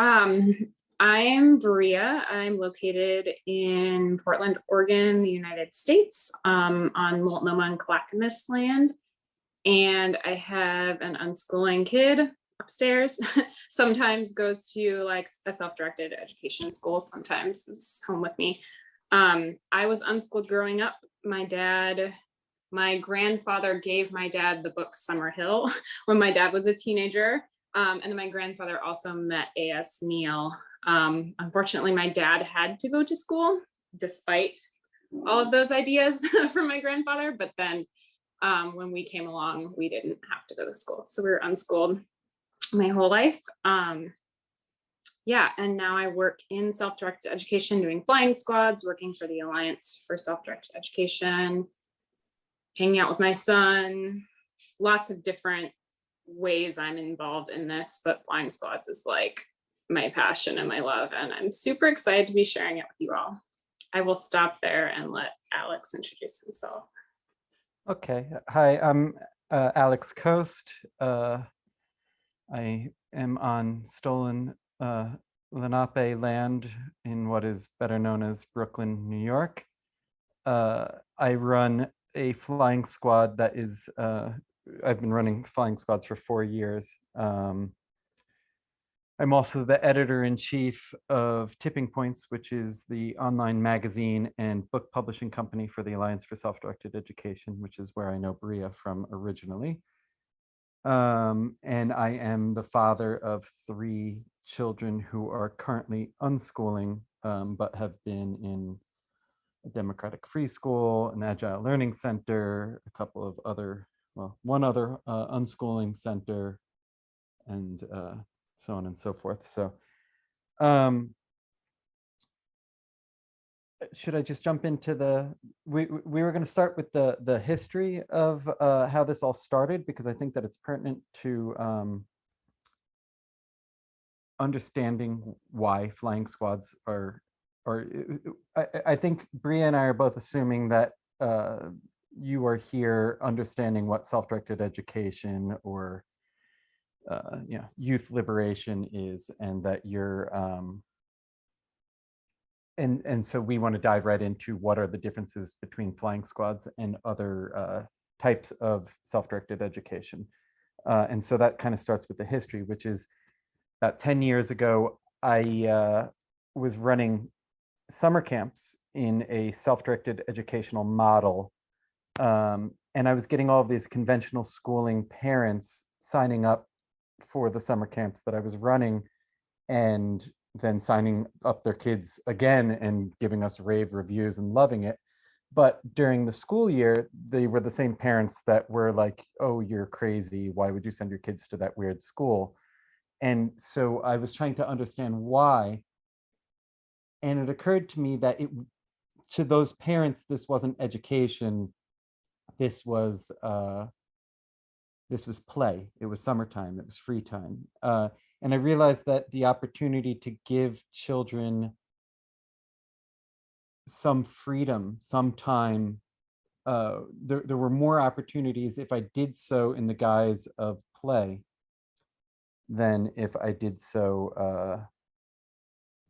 Um, I'm Bria. I'm located in Portland, Oregon, the United States, on Multnomah and Clackamas land. And I have an unschooling kid upstairs. Sometimes goes to like a self-directed education school. Sometimes is home with me. I was unschooled growing up. My grandfather gave my dad the book Summerhill when my dad was a teenager. And then my grandfather also met A.S. Neal. Unfortunately, my dad had to go to school despite all of those ideas from my grandfather. But then when we came along, we didn't have to go to school. So we were unschooled my whole life. Yeah, and now I work in self-directed education, doing flying squads, working for the Alliance for Self-Directed Education, hanging out with my son, lots of different ways I'm involved in this, but flying squads is like my passion and my love, and I'm super excited to be sharing it with you all. I will stop there and let Alex introduce himself. Okay, hi, I'm Alex Khost. I am on stolen Lenape land in what is better known as Brooklyn, New York. I run a flying squad that is, I've been running flying squads for 4 years. I'm also the editor-in-chief of Tipping Points, which is the online magazine and book publishing company for the Alliance for Self-Directed Education, which is where I know Bria from originally. And I am the father of 3 children who are currently unschooling, but have been in a democratic free school, an agile learning center, a couple of other, well, one other unschooling center, and so on and so forth. So should I just jump into we were going to start with the history of how this all started, because I think that it's pertinent to understanding why flying squads are, I think Bria and I are both assuming that you are here understanding what self-directed education or youth liberation is, and that you're and so we want to dive right into what are the differences between flying squads and other types of self-directed education. And so that kind of starts with the history, which is about 10 years ago, I was running summer camps in a self-directed educational model. And I was getting all of these conventional schooling parents signing up for the summer camps that I was running, and then signing up their kids again and giving us rave reviews and loving it. But during the school year, they were the same parents that were like, oh, you're crazy. Why would you send your kids to that weird school? And so I was trying to understand why. And it occurred to me that to those parents, this wasn't education. This was play. It was summertime. It was free time. And I realized that the opportunity to give children some freedom, some time, there were more opportunities if I did so in the guise of play than if I did so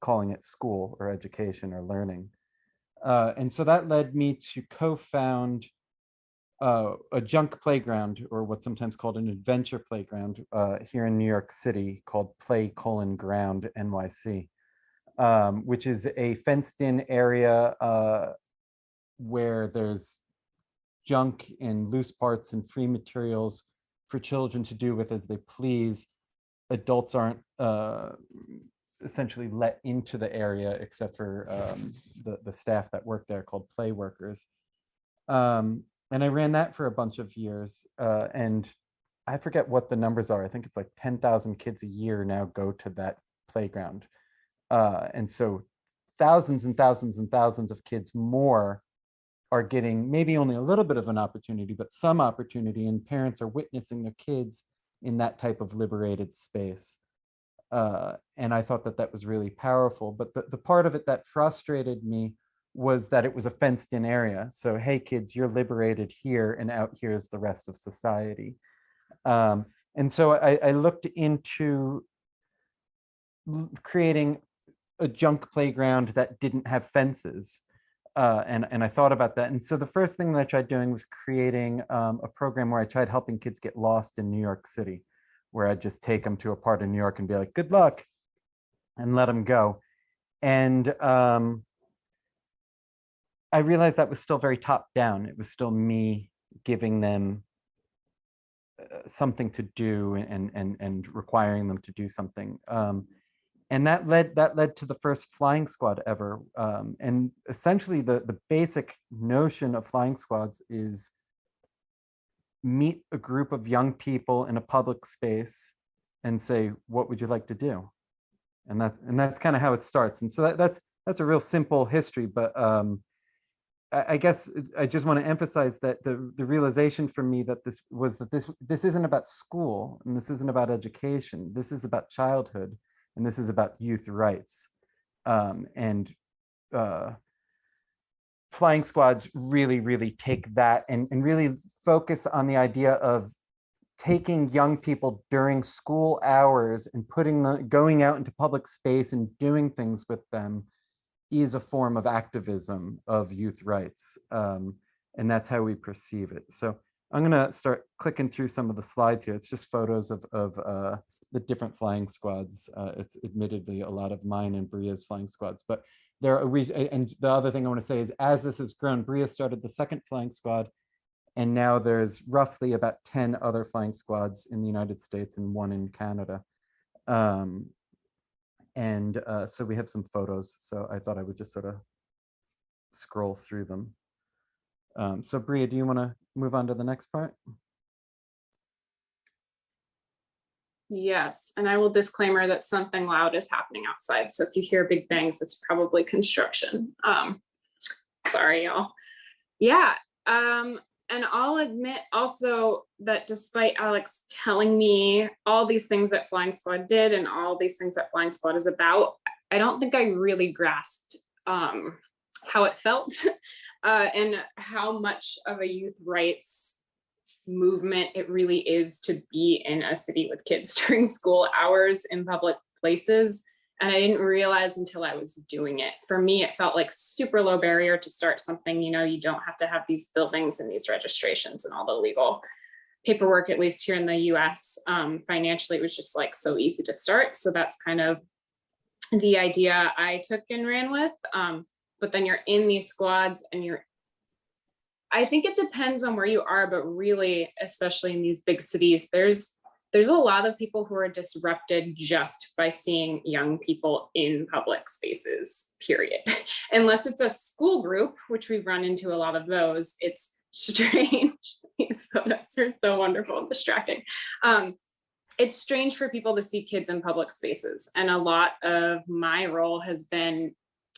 calling it school or education or learning. And so that led me to co-found a junk playground, or what's sometimes called an adventure playground, here in New York City, called Play:(Ground NYC, which is a fenced-in area where there's junk and loose parts and free materials for children to do with as they please. Adults aren't essentially let into the area except for the staff that work there, called play workers. And I ran that for a bunch of years, and I forget what the numbers are. I think it's like 10,000 kids a year now go to that playground. And so thousands and thousands and thousands of kids more are getting maybe only a little bit of an opportunity, but some opportunity, and parents are witnessing their kids in that type of liberated space. And I thought that that was really powerful. But the part of it that frustrated me was that it was a fenced-in area. So, hey, kids, you're liberated here, and out here is the rest of society. And so I looked into creating a junk playground that didn't have fences. And I thought about that. And so the first thing that I tried doing was creating a program where I tried helping kids get lost in New York City, where I'd just take them to a part of New York and be like, good luck, and let them go. And I realized that was still very top down. It was still me giving them something to do and requiring them to do something. And that led to the first flying squad ever. And essentially the basic notion of flying squads is meet a group of young people in a public space and say, what would you like to do? And that's kind of how it starts. And so that's a real simple history, but I guess I just want to emphasize that the realization for me that this isn't about school, and this isn't about education. This is about childhood, and this is about youth rights. And flying squads really take that and really focus on the idea of taking young people during school hours and going out into public space and doing things with them is a form of activism of youth rights. And that's how we perceive it. So I'm gonna start clicking through some of the slides here. It's just photos of the different flying squads. It's admittedly a lot of mine and Bria's flying squads, but and the other thing I want to say is, as this has grown, Bria started the second flying squad, and now there's roughly about 10 other flying squads in the United States and one in Canada. So we have some photos, so I thought I would just sort of scroll through them. So Bria, do you want to move on to the next part? Yes, and I will disclaimer that something loud is happening outside. So if you hear big bangs, it's probably construction. Sorry, y'all. Yeah, and I'll admit also that despite Alex telling me all these things that Flying Squad did and all these things that Flying Squad is about, I don't think I really grasped how it felt and how much of a youth rights movement it really is to be in a city with kids during school hours in public places. And I didn't realize until I was doing it. For me, it felt like super low barrier to start something. You know, you don't have to have these buildings and these registrations and all the legal paperwork, at least here in the US. Financially, it was just like so easy to start. So that's kind of the idea I took and ran with. But then you're in these squads and I think it depends on where you are, but really, especially in these big cities, there's a lot of people who are disrupted just by seeing young people in public spaces, period. Unless it's a school group, which we've run into a lot of those, it's strange. These photos are so wonderful and distracting. It's strange for people to see kids in public spaces. And a lot of my role has been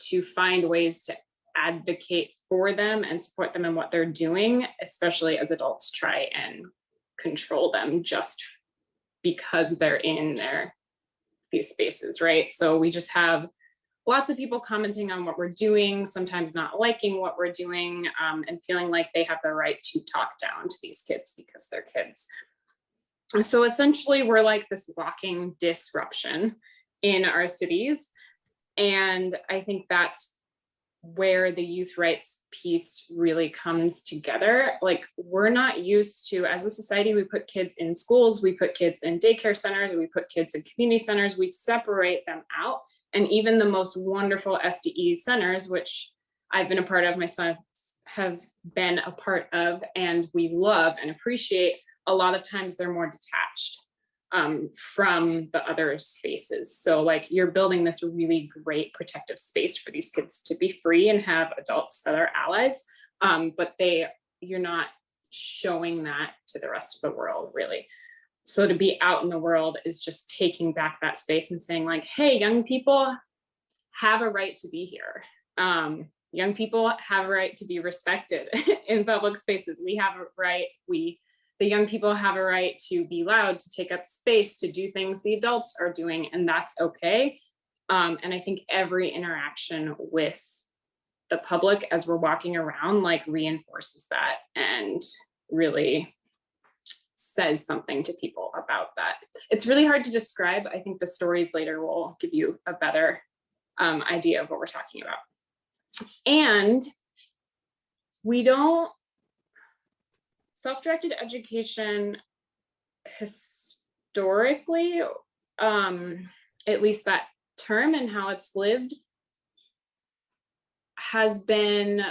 to find ways to advocate for them and support them in what they're doing, especially as adults try and control them just because they're in these spaces, right? So we just have lots of people commenting on what we're doing, sometimes not liking what we're doing, and feeling like they have the right to talk down to these kids because they're kids. So essentially, we're like this walking disruption in our cities. And I think that's where the youth rights piece really comes together. Like, we're not used to, as a society, we put kids in schools, we put kids in daycare centers, we put kids in community centers, we separate them out. And even the most wonderful SDE centers, which I've been a part of, my sons have been a part of, and we love and appreciate, a lot of times they're more detached from the other spaces. So like, you're building this really great protective space for these kids to be free and have adults that are allies, but you're not showing that to the rest of the world, really. So to be out in the world is just taking back that space and saying like, hey, young people have a right to be here. Young people have a right to be respected in public spaces. We have a right, the young people have a right to be loud, to take up space, to do things the adults are doing, and that's okay. And I think every interaction with the public as we're walking around like reinforces that and really says something to people about that. it's really hard to describe. I think the stories later will give you a better idea of what we're talking about. And we don't, self-directed education historically, at least that term and how it's lived, has been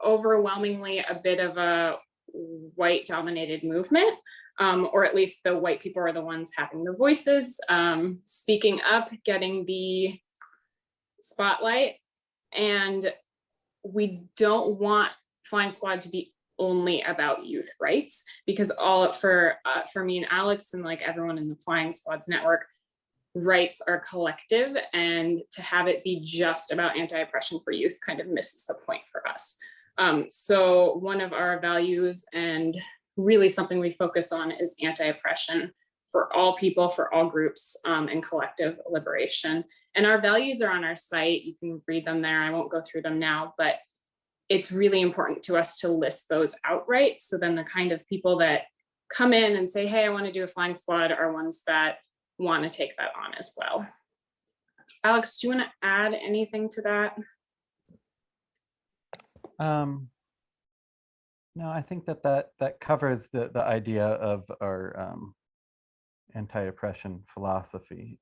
overwhelmingly a bit of a white dominated movement, or at least the white people are the ones having the voices, speaking up, getting the spotlight. And we don't want Flying Squad to be only about youth rights, because all for me and Alex and like everyone in the Flying Squads network, rights are collective, and to have it be just about anti-oppression for youth kind of misses the point for us. So one of our values, and really something we focus on, is anti-oppression for all people, for all groups, and collective liberation. And our values are on our site. You can read them there. I won't go through them now, but it's really important to us to list those outright. So then the kind of people that come in and say, hey, I want to do a Flying Squad, are ones that want to take that on as well. Alex, do you want to add anything to that? No, I think that covers the idea of our anti-oppression philosophy.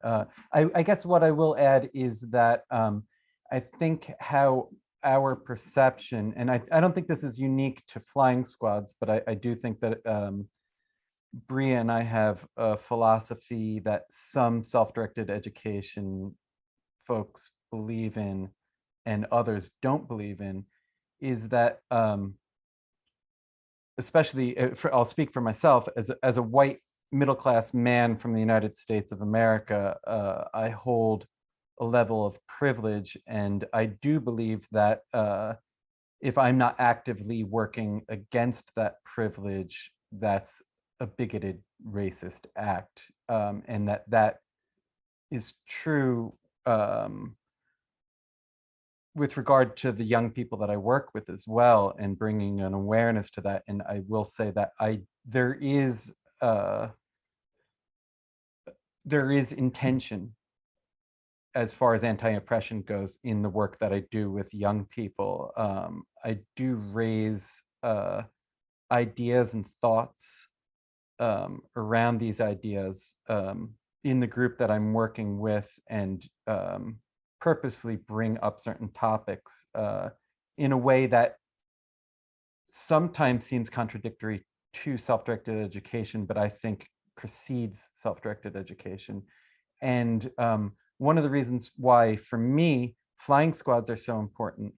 I guess what I will add is that I think how our perception, and I don't think this is unique to Flying Squads, but I do think that Bria and I have a philosophy that some self-directed education folks believe in and others don't believe in, is that especially I'll speak for myself as a white middle-class man from the United States of America, I hold a level of privilege, and I do believe that if I'm not actively working against that privilege, that's a bigoted, racist act, and that is true with regard to the young people that I work with as well, and bringing an awareness to that. And I will say that there is intention as far as anti-oppression goes in the work that I do with young people. I do raise ideas and thoughts around these ideas in the group that I'm working with, and purposefully bring up certain topics in a way that sometimes seems contradictory to self-directed education, but I think precedes self-directed education. And one of the reasons why, for me, Flying Squads are so important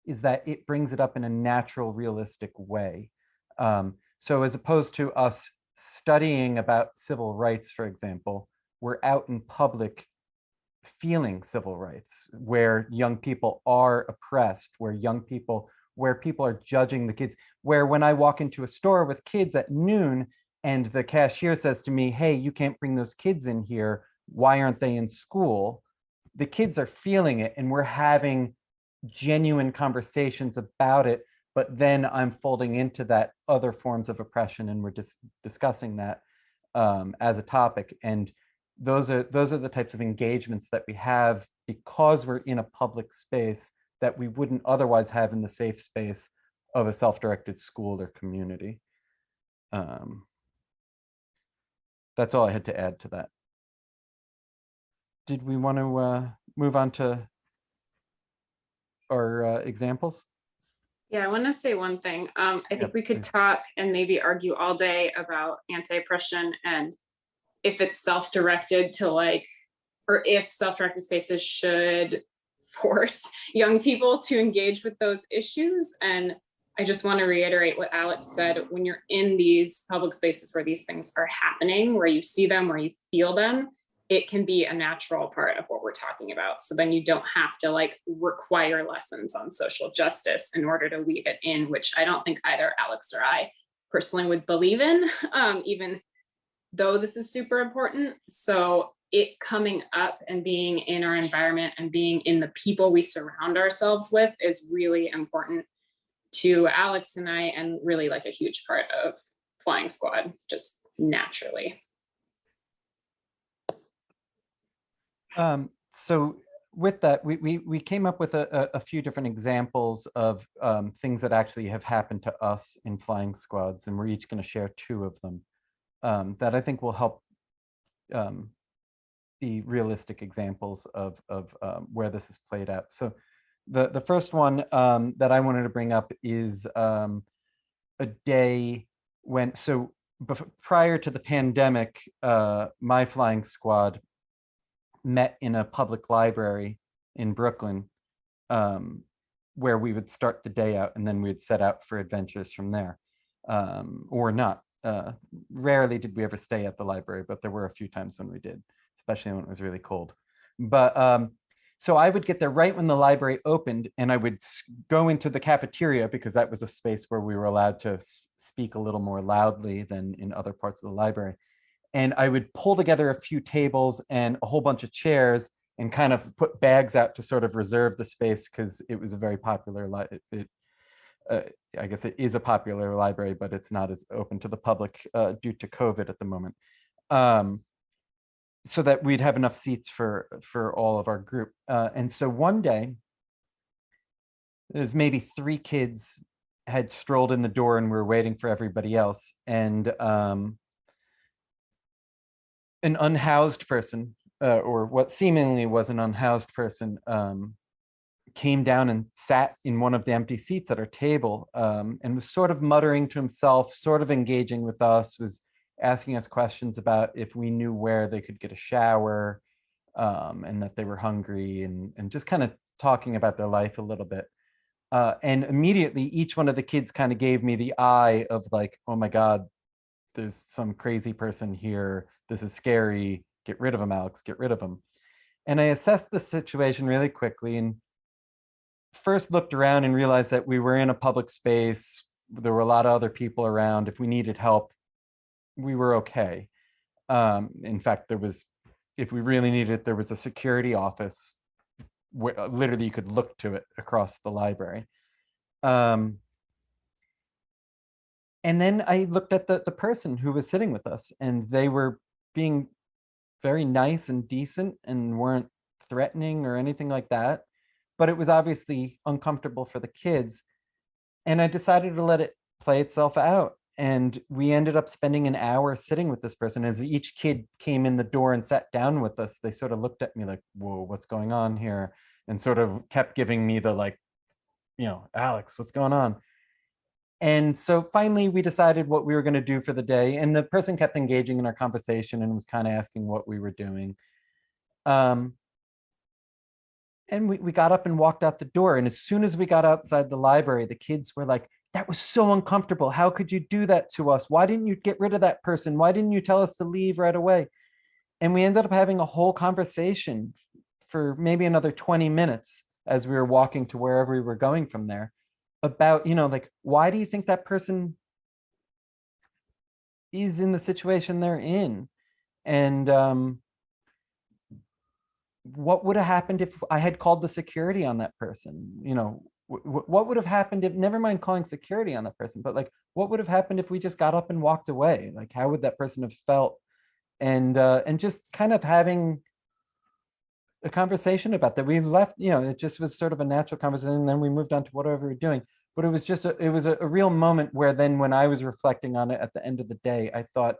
is that it brings it up in a natural, realistic way. So as opposed to us studying about civil rights, for example, we're out in public feeling civil rights, where young people are oppressed, where people are judging the kids, where when I walk into a store with kids at noon and the cashier says to me, hey, you can't bring those kids in here, why aren't they in school? The kids are feeling it, and we're having genuine conversations about it, but then I'm folding into that other forms of oppression, and we're just discussing that as a topic. And those are the types of engagements that we have because we're in a public space that we wouldn't otherwise have in the safe space of a self-directed school or community. That's all I had to add to that. Did we want to move on to our examples? Yeah, I want to say one thing. I think we could talk and maybe argue all day about anti-oppression and if it's self-directed to like, or if self-directed spaces should force young people to engage with those issues. And I just want to reiterate what Alex said. When you're in these public spaces where these things are happening, where you see them, where you feel them, it can be a natural part of what we're talking about. So then you don't have to like require lessons on social justice in order to weave it in, which I don't think either Alex or I personally would believe in, even though this is super important. So it coming up and being in our environment and being in the people we surround ourselves with is really important to Alex and I, and really like a huge part of Flying Squad, just naturally. So with that, we came up with a few different examples of things that actually have happened to us in flying squads, and we're each going to share two of them that I think will help be realistic examples of where this is played out. So the first one that I wanted to bring up is a day when, so prior to the pandemic, my flying squad met in a public library in Brooklyn, where we would start the day out and then we'd set out for adventures from there, or not. Rarely did we ever stay at the library, but there were a few times when we did, especially when it was really cold. But so I would get there right when the library opened, and I would go into the cafeteria because that was a space where we were allowed to speak a little more loudly than in other parts of the library. And I would pull together a few tables and a whole bunch of chairs and kind of put bags out to sort of reserve the space, because it was a very popular, I guess it is a popular library, but it's not as open to the public due to COVID at the moment. So that we'd have enough seats for all of our group. And so one day, there's maybe 3 kids had strolled in the door and we were waiting for everybody else. And an unhoused person, or what seemingly was an unhoused person, came down and sat in one of the empty seats at our table, and was sort of muttering to himself, sort of engaging with us, was asking us questions about if we knew where they could get a shower, and that they were hungry, and just kind of talking about their life a little bit. And immediately each one of the kids kind of gave me the eye of like, oh my God, there's some crazy person here. This is scary. Get rid of him, Alex, get rid of him. And I assessed the situation really quickly and first looked around and realized that we were in a public space. There were a lot of other people around. If we needed help, we were okay. In fact, if we really needed it, there was a security office where literally you could look to it across the library. And then I looked at the person who was sitting with us, and they were being very nice and decent and weren't threatening or anything like that. But it was obviously uncomfortable for the kids. And I decided to let it play itself out. And we ended up spending an hour sitting with this person. As each kid came in the door and sat down with us, they sort of looked at me like, whoa, what's going on here? And sort of kept giving me the like, Alex, what's going on? And so finally we decided what we were going to do for the day. And the person kept engaging in our conversation and was kind of asking what we were doing. And we got up and walked out the door. And as soon as we got outside the library, the kids were like, that was so uncomfortable. How could you do that to us? Why didn't you get rid of that person? Why didn't you tell us to leave right away? And we ended up having a whole conversation for maybe another 20 minutes as we were walking to wherever we were going from there about, like, why do you think that person is in the situation they're in? And what would have happened if I had called the security on that person? What would have happened if, never mind calling security on that person, but like, what would have happened if we just got up and walked away? Like, how would that person have felt? And just kind of having a conversation about that. We left, it just was sort of a natural conversation. And then we moved on to whatever we were doing. But it was just, it was a real moment where then when I was reflecting on it at the end of the day, I thought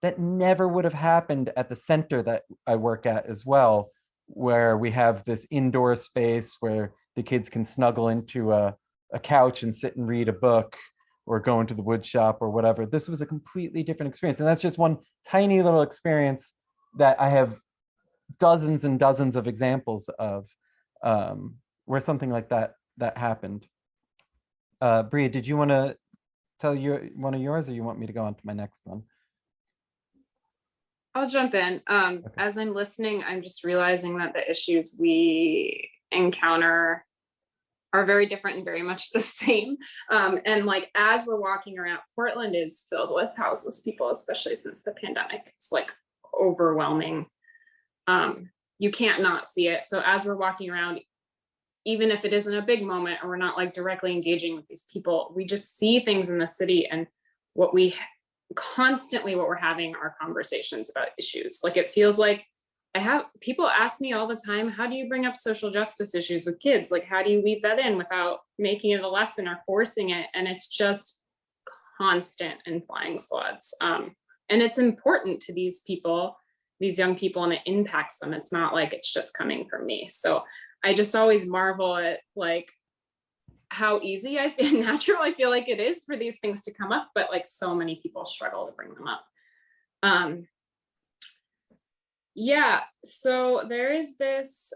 that never would have happened at the center that I work at as well, where we have this indoor space where the kids can snuggle into a couch and sit and read a book or go into the wood shop or whatever. This was a completely different experience. And that's just one tiny little experience that I have dozens and dozens of examples of, where something like that happened. Bria, did you want to tell one of yours, or you want me to go on to my next one? I'll jump in. Okay. As I'm listening, I'm just realizing that the issues we encounter are very different and very much the same. And like, as we're walking around, Portland is filled with houseless people, especially since the pandemic. It's like overwhelming. You can't not see it. So as we're walking around, even if it isn't a big moment or we're not like directly engaging with these people, we just see things in the city, and what we're having are conversations about issues. Like, it feels like I have people ask me all the time, how do you bring up social justice issues with kids? Like, how do you weave that in without making it a lesson or forcing it? And it's just constant in flying squads. And it's important to these people, these young people, and it impacts them. It's not like it's just coming from me. So I just always marvel at like how easy I feel, natural I feel like it is for these things to come up, but like so many people struggle to bring them up. Yeah, so there is this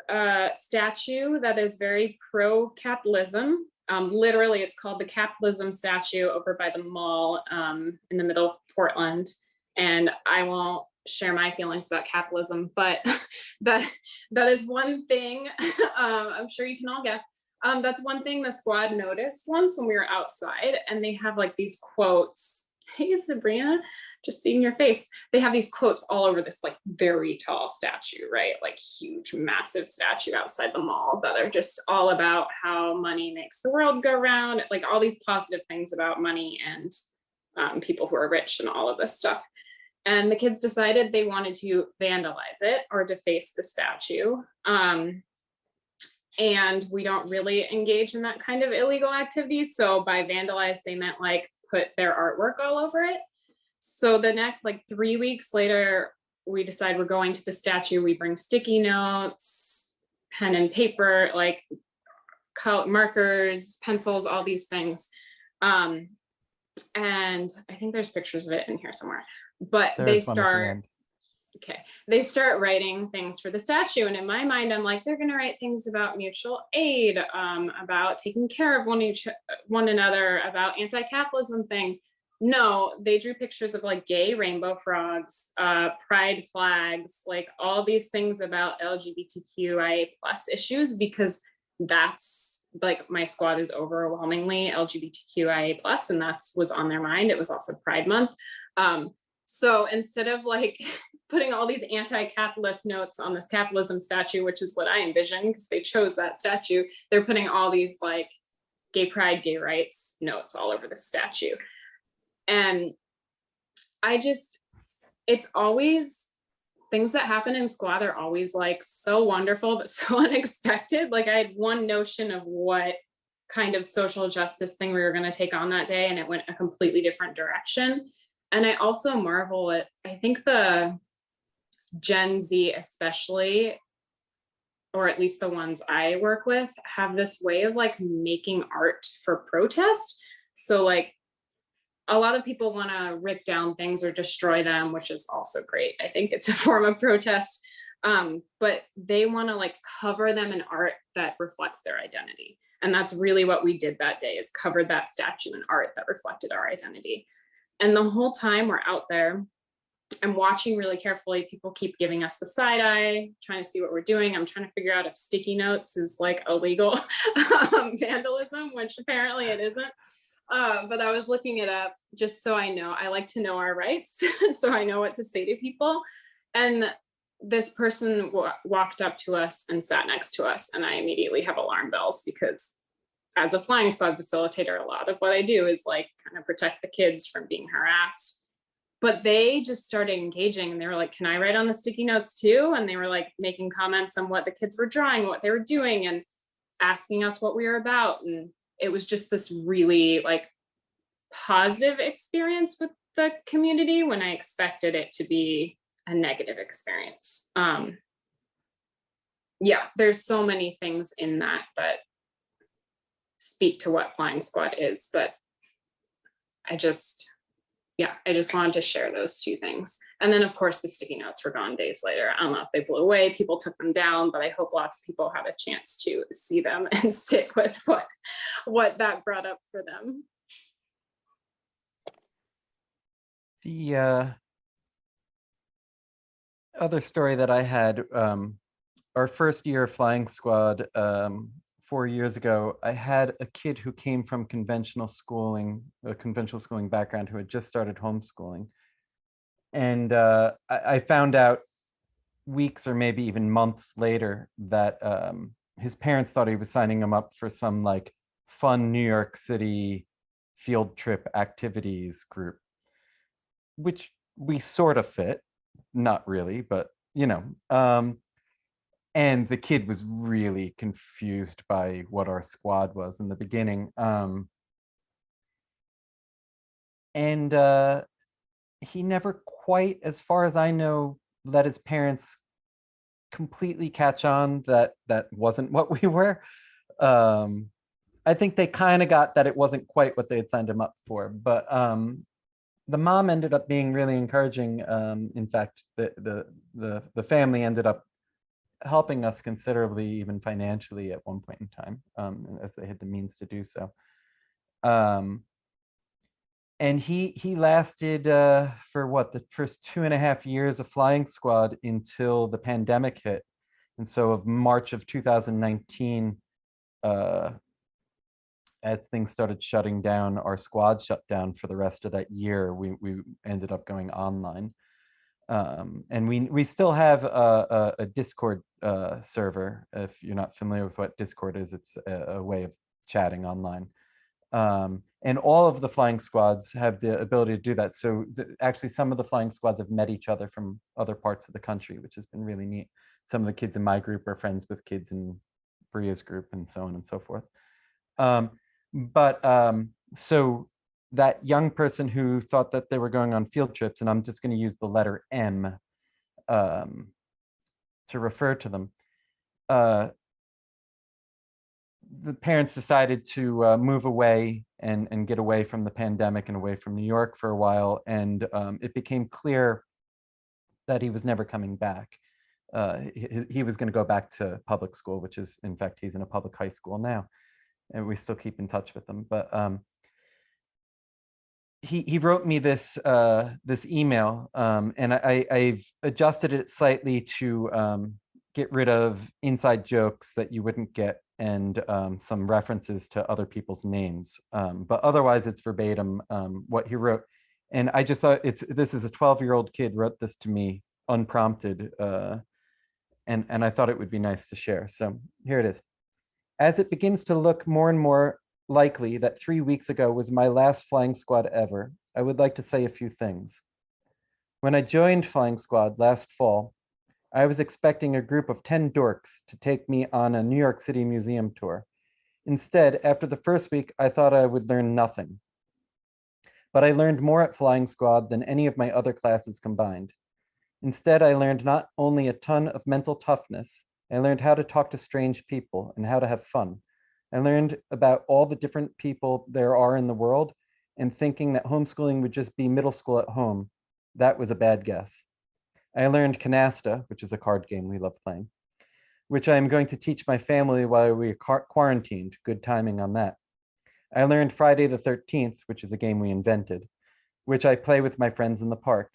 statue that is very pro-capitalism. Literally, it's called the capitalism statue over by the mall in the middle of Portland. And I won't share my feelings about capitalism, but that is one thing. I'm sure you can all guess. That's one thing the squad noticed once when we were outside, and they have like these quotes. Hey, Sabrina, just seeing your face. They have these quotes all over this like very tall statue, right? Like huge, massive statue outside the mall that are just all about how money makes the world go round, like all these positive things about money and people who are rich and all of this stuff. And the kids decided they wanted to vandalize it or deface the statue. And we don't really engage in that kind of illegal activity. So by vandalize, they meant like put their artwork all over it. So the next, like 3 weeks later, we decide we're going to the statue. We bring sticky notes, pen and paper, like markers, pencils, all these things. And I think there's pictures of it in here somewhere. But they start, okay, they start writing things for the statue. And in my mind, I'm like, they're going to write things about mutual aid, about taking care of one another, about anti-capitalism thing. No, they drew pictures of like gay rainbow frogs, pride flags, like all these things about LGBTQIA plus issues, because that's like my squad is overwhelmingly LGBTQIA plus, and that's was on their mind. It was also Pride Month. So instead of like putting all these anti-capitalist notes on this capitalism statue, which is what I envisioned because they chose that statue, they're putting all these like gay pride, gay rights notes all over the statue. And it's always things that happen in squad are always like so wonderful, but so unexpected. Like I had one notion of what kind of social justice thing we were going to take on that day, and it went a completely different direction. And I also marvel at, I think the Gen Z especially, or at least the ones I work with, have this way of like making art for protest. So like a lot of people want to rip down things or destroy them, which is also great. I think it's a form of protest. But they want to like cover them in art that reflects their identity. And that's really what we did that day, is covered that statue in art that reflected our identity. And the whole time we're out there, I'm watching really carefully. People keep giving us the side eye, trying to see what we're doing. I'm trying to figure out if sticky notes is like illegal vandalism, which apparently it isn't. But I was looking it up just so I know. I like to know our rights, so I know what to say to people. And this person walked up to us and sat next to us, and I immediately have alarm bells, because as a flying squad facilitator, a lot of what I do is like kind of protect the kids from being harassed. But they just started engaging, and they were like, can I write on the sticky notes too? And they were like making comments on what the kids were drawing, what they were doing, and asking us what we were about. And it was just this really like positive experience with the community when I expected it to be a negative experience. Yeah, there's so many things in that speak to what flying squad is, but I just wanted to share those two things. And then of course the sticky notes were gone days later. I don't know if they blew away, people took them down, but I hope lots of people had a chance to see them and sit with what that brought up for them. The other story that I had, our first year of flying squad, 4 years ago, I had a kid who came from conventional schooling, a conventional schooling background, who had just started homeschooling. And I found out weeks or maybe even months later that his parents thought he was signing him up for some like fun New York City field trip activities group, which we sort of fit, not really, but you know, and the kid was really confused by what our squad was in the beginning. And he never quite, as far as I know, let his parents completely catch on that that wasn't what we were. I think they kind of got that it wasn't quite what they had signed him up for, but the mom ended up being really encouraging. In fact, the family ended up helping us considerably, even financially, at one point in time, as they had the means to do so. And he lasted for what, the first 2.5 years of flying squad until the pandemic hit. And so of March of 2019, as things started shutting down, our squad shut down for the rest of that year. We ended up going online. And we still have a Discord server. If you're not familiar with what Discord is, it's a way of chatting online. And all of the flying squads have the ability to do that. So actually some of the flying squads have met each other from other parts of the country, which has been really neat. Some of the kids in my group are friends with kids in Bria's group, and so on and so forth. So that young person who thought that they were going on field trips, and I'm just going to use the letter M to refer to them, the parents decided to move away and get away from the pandemic and away from New York for a while. And it became clear that he was never coming back. He was going to go back to public school, which is, in fact, he's in a public high school now, and we still keep in touch with him. But he wrote me this this email, and I've adjusted it slightly to get rid of inside jokes that you wouldn't get, and some references to other people's names. But otherwise, it's verbatim what he wrote. And I just thought this is a 12-year-old kid wrote this to me unprompted, and I thought it would be nice to share. So here it is. As it begins to look more and more likely that 3 weeks ago was my last flying squad ever, I would like to say a few things. When I joined flying squad last fall, I was expecting a group of 10 dorks to take me on a New York City museum tour. Instead, after the first week, I thought I would learn nothing. But I learned more at flying squad than any of my other classes combined. Instead, I learned not only a ton of mental toughness, I learned how to talk to strange people and how to have fun. I learned about all the different people there are in the world, and thinking that homeschooling would just be middle school at home, that was a bad guess. I learned canasta, which is a card game we love playing, which I am going to teach my family while we are quarantined. Good timing on that. I learned Friday the 13th, which is a game we invented, which I play with my friends in the park.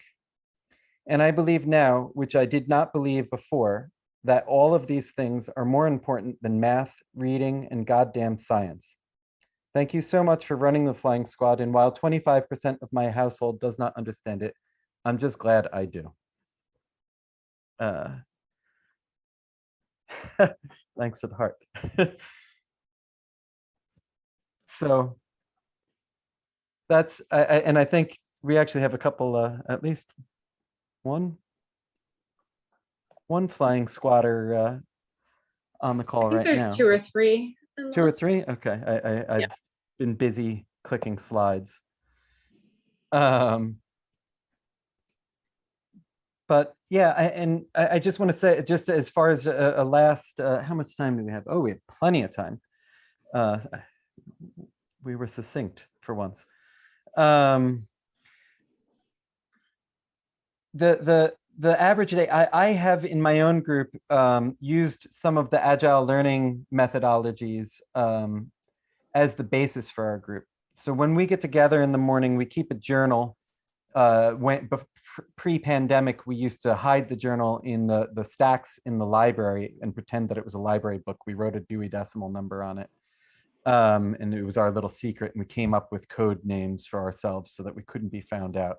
And I believe now, which I did not believe before, that all of these things are more important than math, reading, and goddamn science. Thank you so much for running the flying squad, and while 25% of my household does not understand it, I'm just glad I do. Thanks for the heart. So that's, and I think we actually have a couple, at least one flying squatter on the call right now. There's 2 or 3. 2 or 3? Okay, I've been busy clicking slides. But yeah, I just want to say, just as far as a last, how much time do we have? Oh, we have plenty of time. We were succinct for once. The average day, I have in my own group used some of the agile learning methodologies as the basis for our group. So when we get together in the morning, we keep a journal. Pre-pandemic, we used to hide the journal in the stacks in the library and pretend that it was a library book. We wrote a Dewey Decimal number on it. And it was our little secret, and we came up with code names for ourselves so that we couldn't be found out,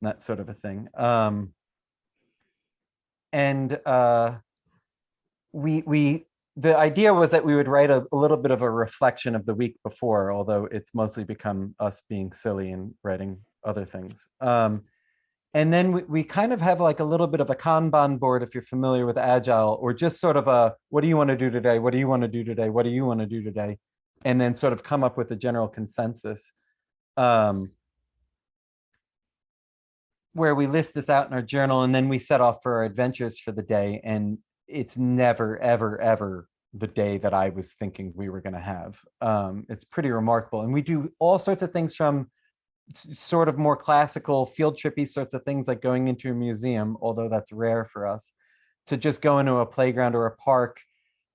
and that sort of a thing. The idea was that we would write a little bit of a reflection of the week before, although it's mostly become us being silly and writing other things. And then we kind of have like a little bit of a Kanban board, if you're familiar with Agile, or just sort of a, what do you want to do today? What do you want to do today? What do you want to do today? And then sort of come up with a general consensus. Where we list this out in our journal, and then we set off for our adventures for the day. And it's never, ever, ever the day that I was thinking we were going to have. It's pretty remarkable. And we do all sorts of things, from sort of more classical field trippy sorts of things like going into a museum, although that's rare for us, to just going to a playground or a park,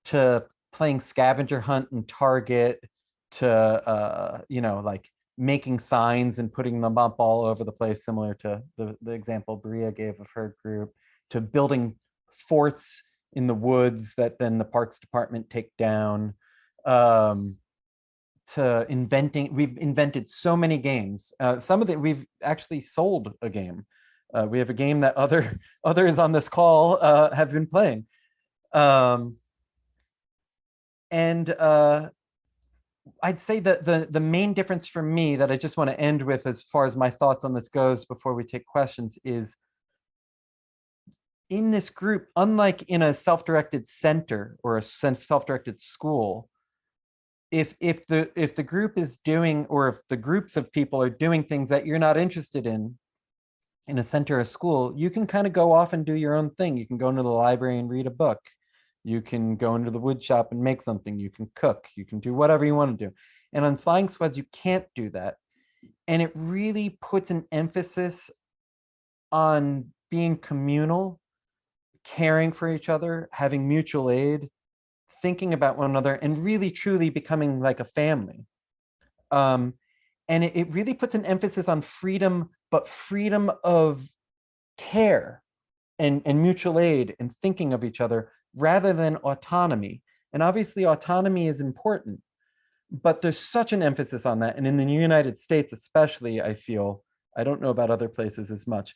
to playing scavenger hunt and Target, to like making signs and putting them up all over the place, similar to the example Bria gave of her group, to building forts in the woods that then the Parks Department take down, to we've invented so many games. Some of it we've actually sold a game. We have a game that others on this call have been playing. And I'd say that the main difference for me that I just want to end with, as far as my thoughts on this goes before we take questions, is in this group, unlike in a self-directed center or a self-directed school, if the group is doing, or if the groups of people are doing things that you're not interested in a center or school, you can kind of go off and do your own thing. You can go into the library and read a book. You can go into the wood shop and make something. You can cook. You can do whatever you want to do. And on flying squads, you can't do that. And it really puts an emphasis on being communal, caring for each other, having mutual aid, thinking about one another, and really truly becoming like a family. And it really puts an emphasis on freedom, but freedom of care and mutual aid and thinking of each other, rather than autonomy. And obviously autonomy is important, but there's such an emphasis on that. And in the United States, especially, I feel, I don't know about other places as much,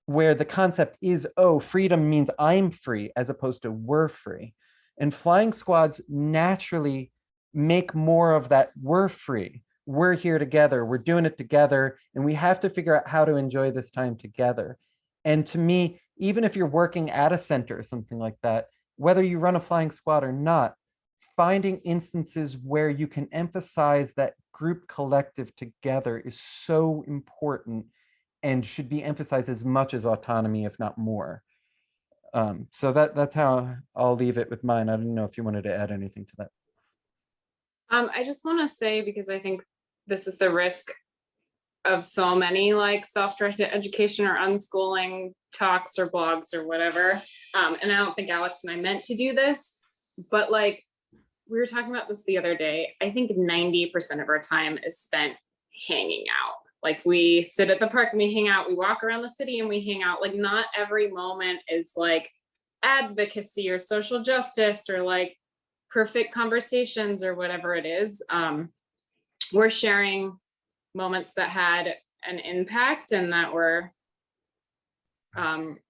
where the concept is, oh, freedom means I'm free, as opposed to we're free. And flying squads naturally make more of that, we're free, we're here together, we're doing it together, and we have to figure out how to enjoy this time together. And to me, even if you're working at a center or something like that, whether you run a flying squad or not, finding instances where you can emphasize that group collective together is so important and should be emphasized as much as autonomy, if not more. So that's how I'll leave it with mine. I don't know if you wanted to add anything to that. I just want to say, because I think this is the risk of so many like self-directed education or unschooling talks or blogs or whatever. And I don't think Alex and I meant to do this, but like we were talking about this the other day, I think 90% of our time is spent hanging out. Like we sit at the park and we hang out, we walk around the city and we hang out. Like not every moment is like advocacy or social justice or like perfect conversations or whatever it is. We're sharing moments that had an impact and that were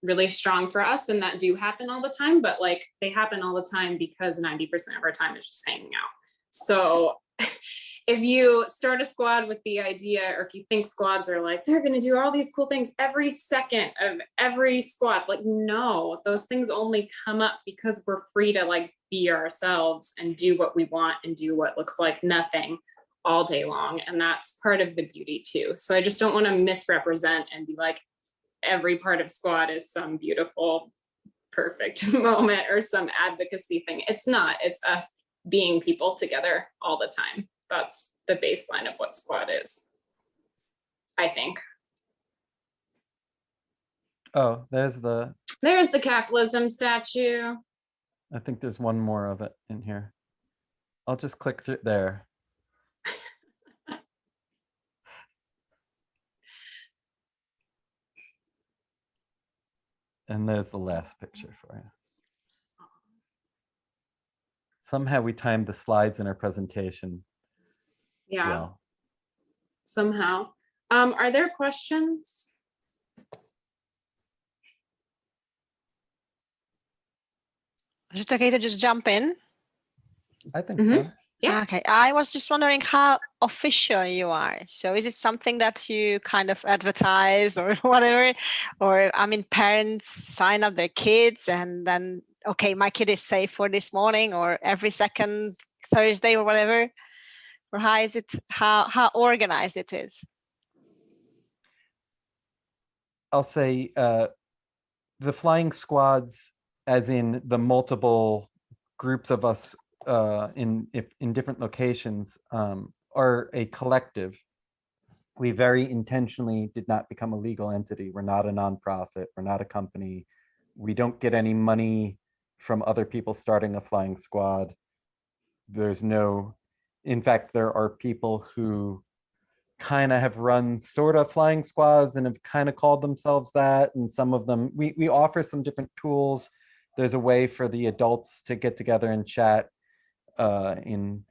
really strong for us, and that do happen all the time, but like they happen all the time because 90% of our time is just hanging out. So if you start a squad with the idea, or if you think squads are like, they're going to do all these cool things every second of every squad, like, no, those things only come up because we're free to like be ourselves and do what we want and do what looks like nothing all day long. And that's part of the beauty too. So I just don't want to misrepresent and be like, every part of squad is some beautiful, perfect moment or some advocacy thing. It's not, it's us being people together all the time. That's the baseline of what squad is, I think. Oh, there's the capitalism statue. I think there's one more of it in here. I'll just click through there. And there's the last picture for you. Somehow we timed the slides in our presentation. Yeah. Well. Somehow. Are there questions? Is it okay to just jump in? I think so. Yeah. Okay, I was just wondering how official you are. So is it something that you kind of advertise or whatever? Or I mean, parents sign up their kids and then, okay, my kid is safe for this morning or every second Thursday or whatever? Or how is it, how organized it is? I'll say the flying squads, as in the multiple groups of us in different locations, are a collective. We very intentionally did not become a legal entity. We're not a nonprofit. We're not a company. We don't get any money from other people starting a flying squad. There's no, in fact, there are people who kind of have run sort of flying squads and have kind of called themselves that. And some of them, we offer some different tools. There's a way for the adults to get together and chat on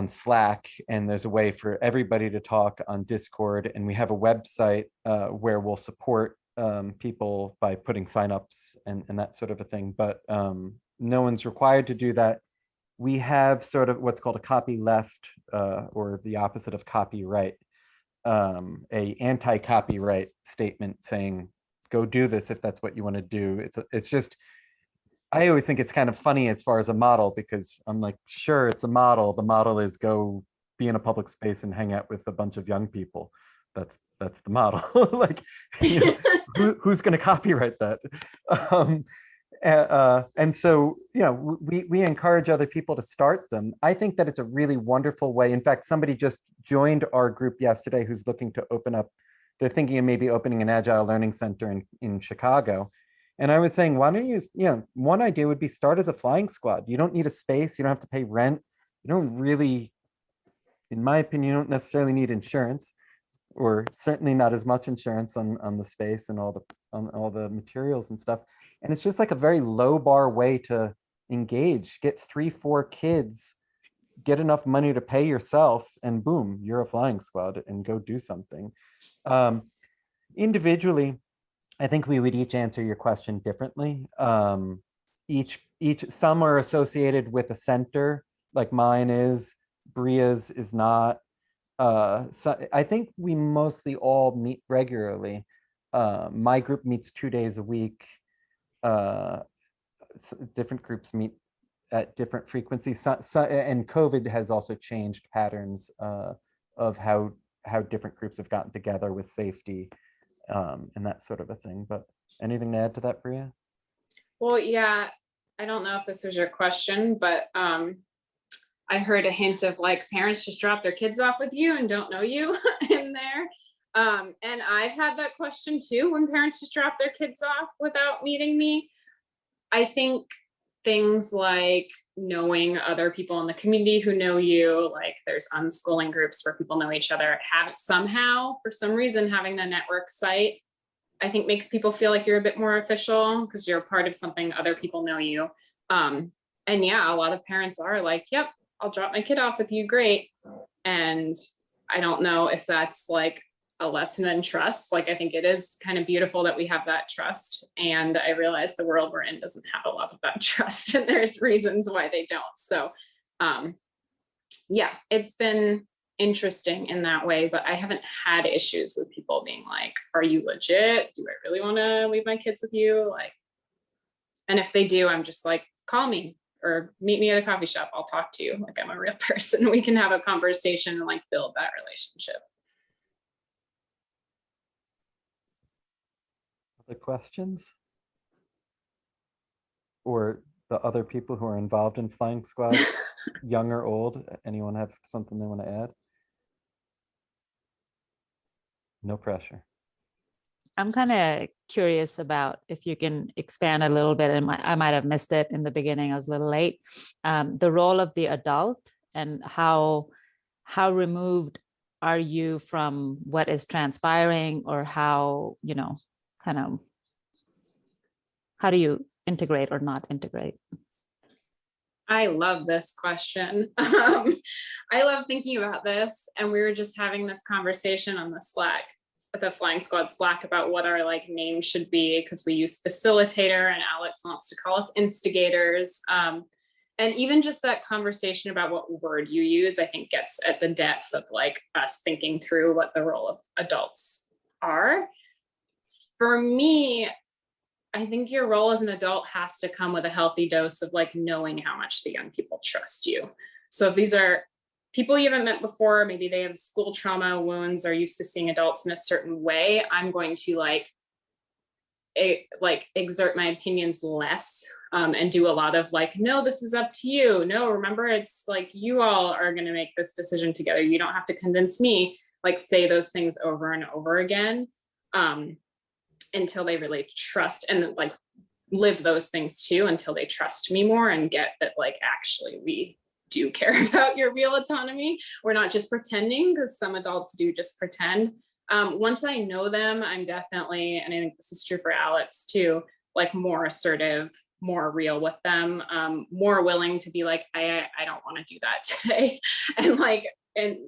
Slack, and there's a way for everybody to talk on Discord. And we have a website where we'll support people by putting signups and that sort of a thing. But no one's required to do that. We have sort of what's called a copy left, or the opposite of copyright, a anti-copyright statement saying, go do this if that's what you want to do. It's just, I always think it's kind of funny as far as a model, because I'm like, sure, it's a model. The model is go be in a public space and hang out with a bunch of young people. That's the model. Like, you know, who's going to copyright that? And so, you know, we encourage other people to start them. I think that it's a really wonderful way. In fact, somebody just joined our group yesterday who's looking to open up, they're thinking of maybe opening an agile learning center in Chicago. And I was saying, why don't you, one idea would be start as a flying squad. You don't need a space. You don't have to pay rent. You don't really, in my opinion, you don't necessarily need insurance, or certainly not as much insurance on the space and on all the materials and stuff. And it's just like a very low bar way to engage, get 3-4 kids, get enough money to pay yourself, and boom, you're a flying squad, and go do something. Individually, I think we would each answer your question differently. Some are associated with a center, like mine is, Bria's is not. So I think we mostly all meet regularly. My group meets 2 days a week. Different groups meet at different frequencies. And COVID has also changed patterns of how different groups have gotten together with safety and that sort of a thing. But anything to add to that, Bria? Well, yeah, I don't know if this was your question, but I heard a hint of like parents just drop their kids off with you and don't know you in there. And I've had that question too, when parents just drop their kids off without meeting me. I think things like knowing other people in the community who know you, like there's unschooling groups where people know each other, have somehow, for some reason, having the network site, I think makes people feel like you're a bit more official because you're a part of something, other people know you. And yeah, a lot of parents are like, yep, I'll drop my kid off with you, great. And I don't know if that's like a lesson in trust. Like, I think it is kind of beautiful that we have that trust. And I realize the world we're in doesn't have a lot of that trust, and there's reasons why they don't. So yeah, it's been interesting in that way, but I haven't had issues with people being like, are you legit? Do I really want to leave my kids with you? Like, and if they do, I'm just like, call me or meet me at a coffee shop. I'll talk to you like I'm a real person. We can have a conversation and like build that relationship. Other questions? Or the other people who are involved in flying squads, young or old? Anyone have something they want to add? No pressure. I'm kind of curious about if you can expand a little bit, and I might have missed it in the beginning. I was a little late. The role of the adult and how removed are you from what is transpiring, or how, kind of, how do you integrate or not integrate? I love this question. I love thinking about this. And we were just having this conversation on the Slack, the Flying Squad Slack, about what our like name should be, because we use facilitator and Alex wants to call us instigators. And And even just that conversation about what word you use, I think gets at the depth of like us thinking through what the role of adults are. For me, I think your role as an adult has to come with a healthy dose of like knowing how much the young people trust you. So if these are people you haven't met before, maybe they have school trauma wounds, are used to seeing adults in a certain way, I'm going to like exert my opinions less, and do a lot of like, no, this is up to you. No, remember, it's like you all are going to make this decision together. You don't have to convince me. Like say those things over and over again, until they really trust, and like live those things too until they trust me more and get that like actually we do care about your real autonomy. We're not just pretending, because some adults do just pretend. Once I know them, I'm definitely, and I think this is true for Alex too, like more assertive, more real with them, more willing to be like, I don't want to do that today. and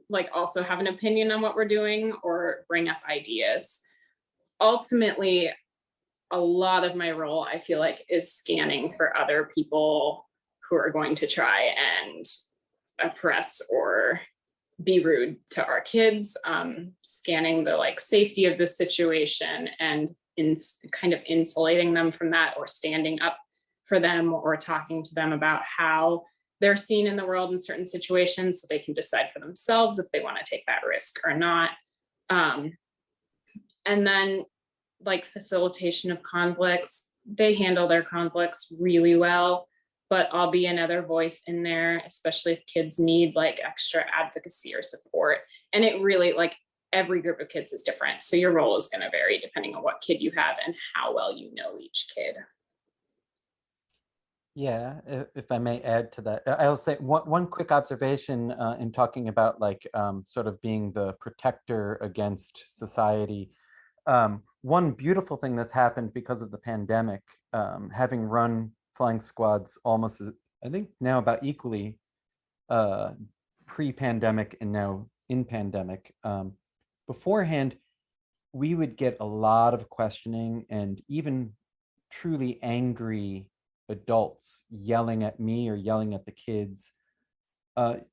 like also have an opinion on what we're doing or bring up ideas. Ultimately, a lot of my role, I feel like, is scanning for other people who are going to try and oppress or be rude to our kids, scanning the like safety of the situation and kind of insulating them from that, or standing up for them, or talking to them about how they're seen in the world in certain situations so they can decide for themselves if they want to take that risk or not. And then like facilitation of conflicts, they handle their conflicts really well, but I'll be another voice in there, especially if kids need like extra advocacy or support. And it really, like, every group of kids is different. So your role is going to vary depending on what kid you have and how well you know each kid. Yeah, if I may add to that, I'll say one quick observation in talking about like sort of being the protector against society. One beautiful thing that's happened because of the pandemic, having run flying squads almost, I think now about equally pre-pandemic and now in pandemic. Beforehand, we would get a lot of questioning and even truly angry adults yelling at me or yelling at the kids.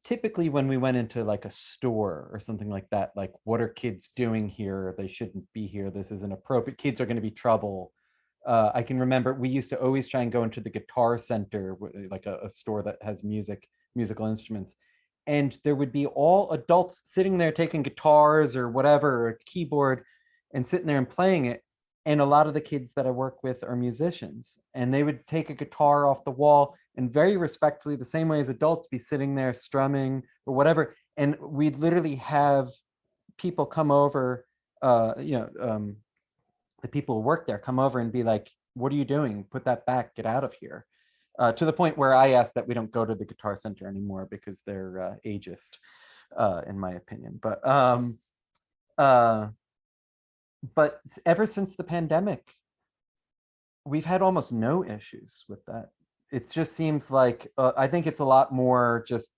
Typically when we went into like a store or something like that, like, what are kids doing here? They shouldn't be here. This isn't appropriate. Kids are going to be trouble. I can remember we used to always try and go into the guitar center, like a store that has musical instruments. And there would be all adults sitting there taking guitars or whatever, or a keyboard, and sitting there and playing it. And a lot of the kids that I work with are musicians, and they would take a guitar off the wall and very respectfully, the same way as adults, be sitting there strumming or whatever. And we'd literally have people come over, the people who work there come over and be like, what are you doing? Put that back, get out of here. To the point where I asked that we don't go to the Guitar Center anymore because they're ageist, in my opinion. But ever since the pandemic, we've had almost no issues with that. It just seems like, I think it's a lot more just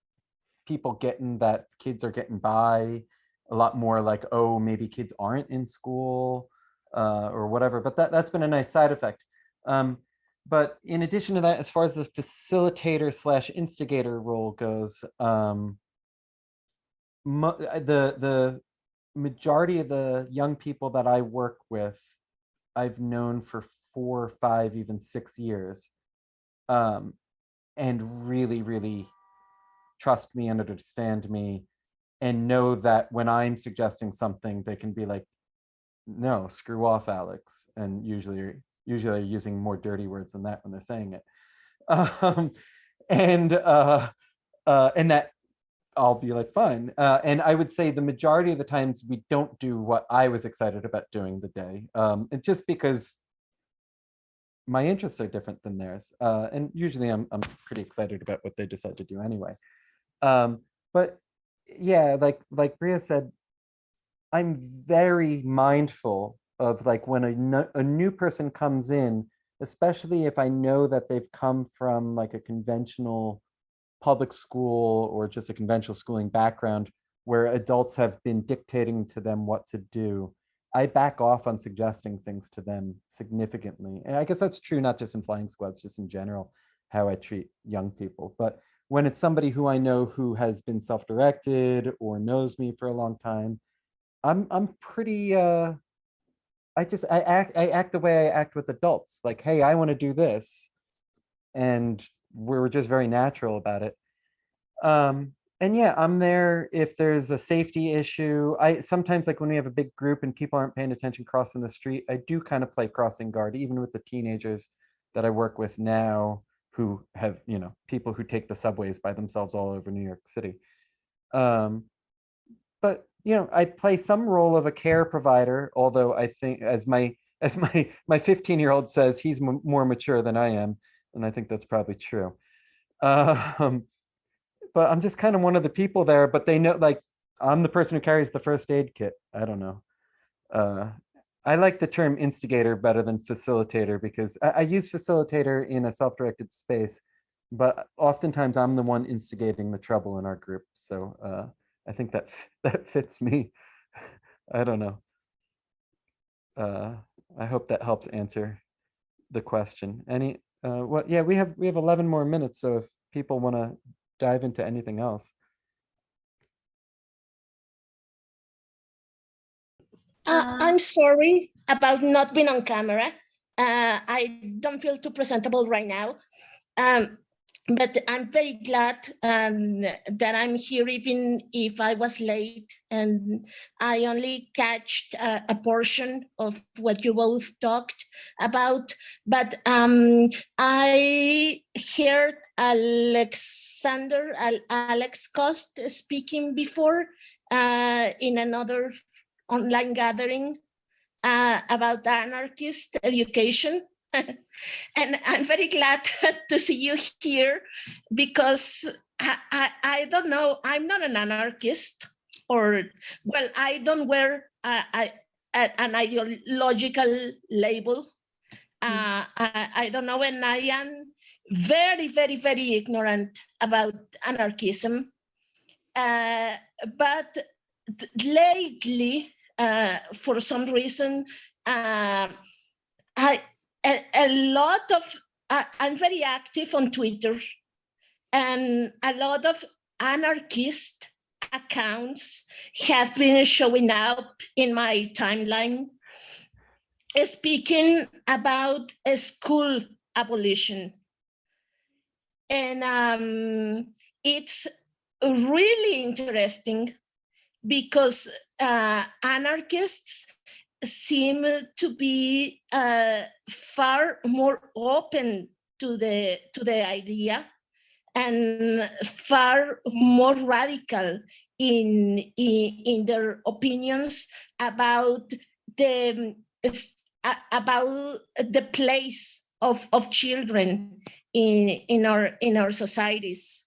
people getting that kids are getting by, a lot more like, oh, maybe kids aren't in school or whatever, but that's been a nice side effect. But in addition to that, as far as the facilitator / instigator role goes, the majority of the young people that I work with, I've known for 4, 5, even 6 years, and really, really trust me and understand me, and know that when I'm suggesting something, they can be like, no, screw off, Alex. And usually using more dirty words than that when they're saying it. And that I'll be like, fine. And I would say the majority of the times we don't do what I was excited about doing the day. And just because my interests are different than theirs. And usually I'm pretty excited about what they decide to do anyway. But yeah, like Bria said, I'm very mindful of like when a new person comes in, especially if I know that they've come from like a conventional public school or just a conventional schooling background where adults have been dictating to them what to do. I back off on suggesting things to them significantly. And I guess that's true not just in flying squads, just in general, how I treat young people. But when it's somebody who I know who has been self-directed or knows me for a long time, I'm pretty I act the way I act with adults. Like, hey, I want to do this. And we're just very natural about it. And yeah, I'm there if there's a safety issue. I sometimes, like when we have a big group and people aren't paying attention crossing the street, I do kind of play crossing guard, even with the teenagers that I work with now who have, you know, people who take the subways by themselves all over New York City. But you know, I play some role of a care provider, although I think as my 15-year-old says, he's more mature than I am, and I think that's probably true. But I'm just kind of one of the people there, but they know, like, I'm the person who carries the first aid kit. I don't know. I like the term instigator better than facilitator, because I use facilitator in a self-directed space, but oftentimes I'm the one instigating the trouble in our group. So I think that fits me. I don't know. I hope that helps answer the question. Any, what? Yeah, we have 11 more minutes. So if people want to dive into anything else. I'm sorry about not being on camera. I don't feel too presentable right now. But I'm very glad that I'm here, even if I was late and I only catched a portion of what you both talked about. But I heard Alex Khost speaking before in another online gathering about anarchist education. And I'm very glad to see you here, because I don't know, I'm not an anarchist, or, well, I don't wear an ideological label. I don't know, and I am very, very, very ignorant about anarchism. But lately, for some reason, a lot of, I'm very active on Twitter, and a lot of anarchist accounts have been showing up in my timeline, speaking about a school abolition. And it's really interesting, because anarchists seem to be far more open to the idea, and far more radical in their opinions about the place of children in our societies.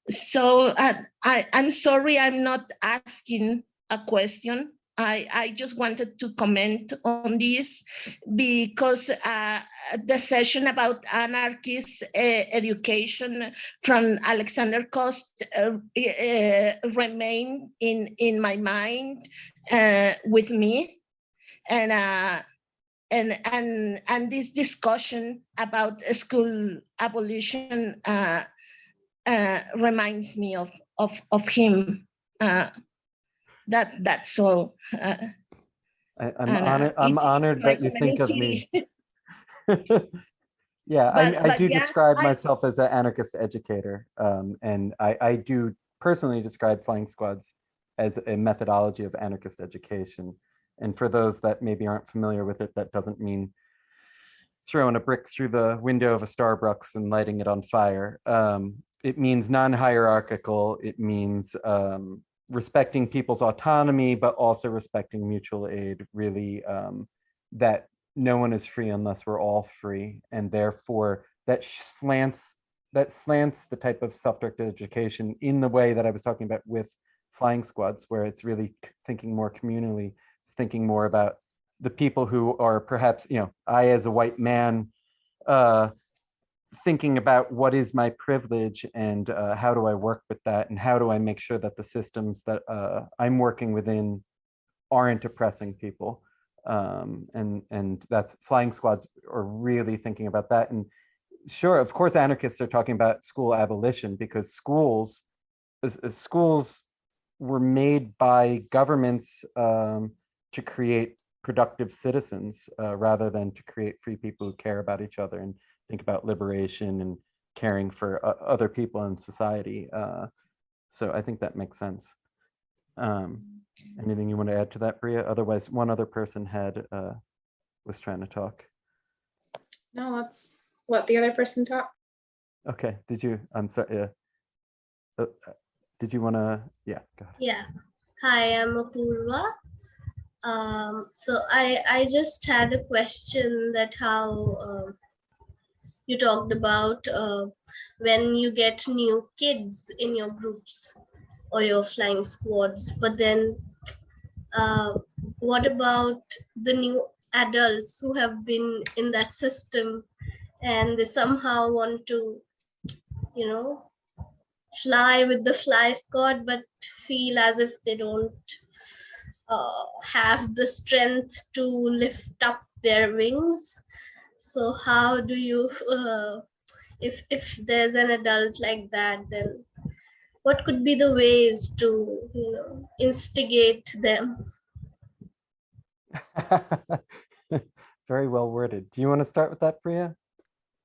So I'm sorry, I'm not asking a question. I just wanted to comment on this, because the session about anarchist education from Alexander Khost remain in my mind with me, and this discussion about school abolition reminds me of him. That's all. I'm honored that you think of me. Yeah, I do describe myself as an anarchist educator, and I do personally describe flying squads as a methodology of anarchist education. And for those that maybe aren't familiar with it, that doesn't mean throwing a brick through the window of a Starbucks and lighting it on fire. It means non-hierarchical. It means respecting people's autonomy, but also respecting mutual aid, really, that no one is free unless we're all free. And therefore that slants the type of self-directed education in the way that I was talking about with flying squads, where it's really thinking more communally, it's thinking more about the people who are perhaps, you know, I as a white man, thinking about what is my privilege, and how do I work with that, and how do I make sure that the systems that I'm working within aren't oppressing people. And that's flying squads are really thinking about that. And sure, of course, anarchists are talking about school abolition because schools were made by governments to create productive citizens rather than to create free people who care about each other and think about liberation and caring for other people in society. So I think that makes sense. Anything you want to add to that, Bria? Otherwise, one other person was trying to talk. No, let's let the other person talk. Okay, I'm sorry. Did you want to, yeah, go ahead. Yeah. Hi, I'm Apurva. So I just had a question that how you talked about when you get new kids in your groups or your flying squads, but then what about the new adults who have been in that system and they somehow want to, you know, fly with the fly squad, but feel as if they don't have the strength to lift up their wings? So how do you, if there's an adult like that, then what could be the ways to, you know, instigate them? Very well worded. Do you want to start with that, Bria?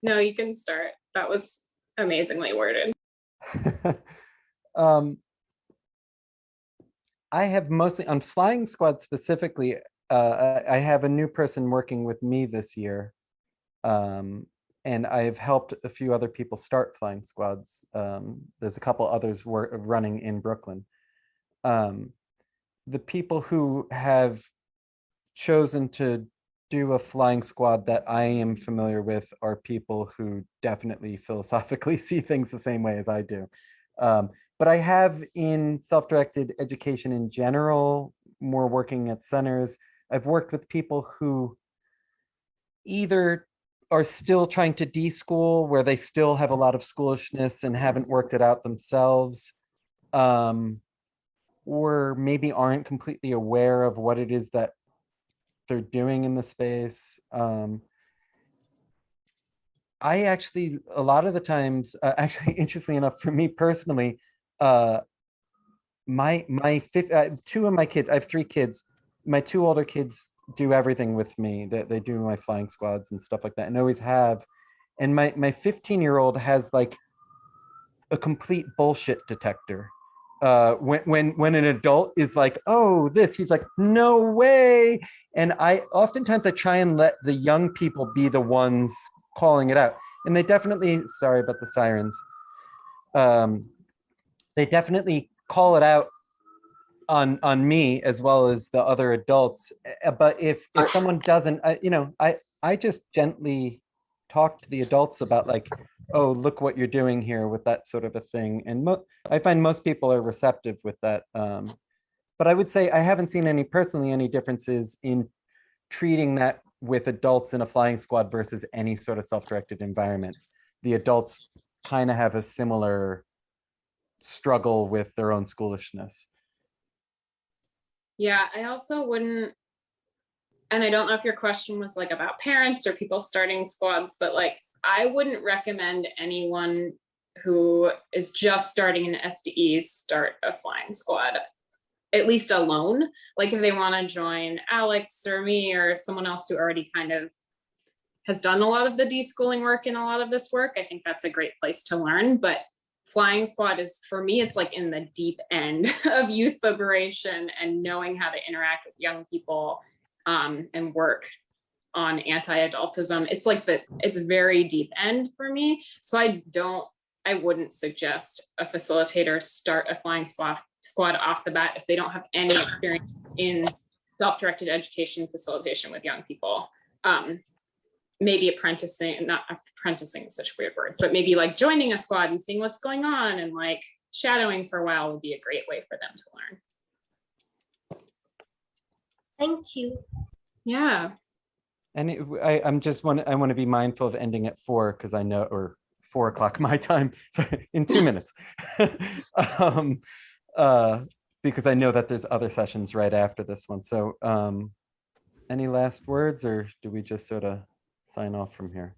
No, you can start. That was amazingly worded. I have mostly on flying squad specifically. I have a new person working with me this year, and I've helped a few other people start flying squads. There's a couple others running in Brooklyn. The people who have chosen to do a flying squad that I am familiar with are people who definitely philosophically see things the same way as I do. But I have in self-directed education in general, more working at centers, I've worked with people who either are still trying to de-school, where they still have a lot of schoolishness and haven't worked it out themselves, or maybe aren't completely aware of what it is that they're doing in the space. I actually, a lot of the times, actually, interestingly enough, for me personally, two of my kids, I have 3 kids, my 2 older kids do everything with me. They do my flying squads and stuff like that, and always have. And my 15-year-old has like a complete bullshit detector. When an adult is like, oh, this, he's like, no way. And oftentimes I try and let the young people be the ones calling it out. And they definitely, sorry about the sirens. They definitely call it out on me as well as the other adults. But if someone doesn't, I just gently talk to the adults about like, oh, look what you're doing here with that sort of a thing. And I find most people are receptive with that. But I would say I haven't seen any differences in treating that with adults in a flying squad versus any sort of self-directed environment. The adults kind of have a similar struggle with their own schoolishness. Yeah, I also wouldn't, and I don't know if your question was like about parents or people starting squads, but like I wouldn't recommend anyone who is just starting an SDE start a flying squad, at least alone. Like if they want to join Alex or me or someone else who already kind of has done a lot of the deschooling work and a lot of this work, I think that's a great place to learn. But flying squad is, for me, it's like in the deep end of youth liberation and knowing how to interact with young people and work on anti-adultism. It's like it's very deep end for me. So I wouldn't suggest a facilitator start a flying squad off the bat if they don't have any experience in self-directed education facilitation with young people. Maybe apprenticing, not apprenticing is such a weird word, but maybe like joining a squad and seeing what's going on and like shadowing for a while would be a great way for them to learn. Thank you. Yeah. And I want to be mindful of ending at 4 because I know, or 4 o'clock my time, sorry, in 2 minutes. Because I know that there's other sessions right after this one. So any last words, or do we just sort of sign off from here?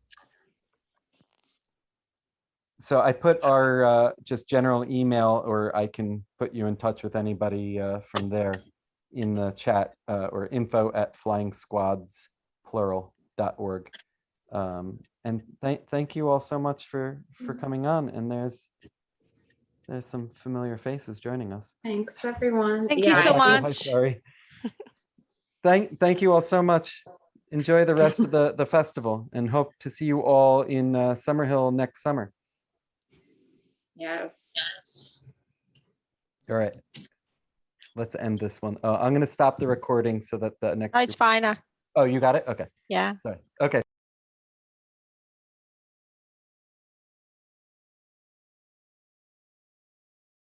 So I put our just general email, or I can put you in touch with anybody from there in the chat, or info@flyingsquadsplural.org. And thank you all so much for coming on. And there's some familiar faces joining us. Thanks, everyone. Thank you so Hi, much. sorry. Thank you all so much. Enjoy the rest of the festival, and hope to see you all in Summerhill next summer. Yes. All right. Let's end this one. I'm going to stop the recording so that the next. No, it's group- fine. Oh, you got it? Okay. Yeah. Sorry. Okay.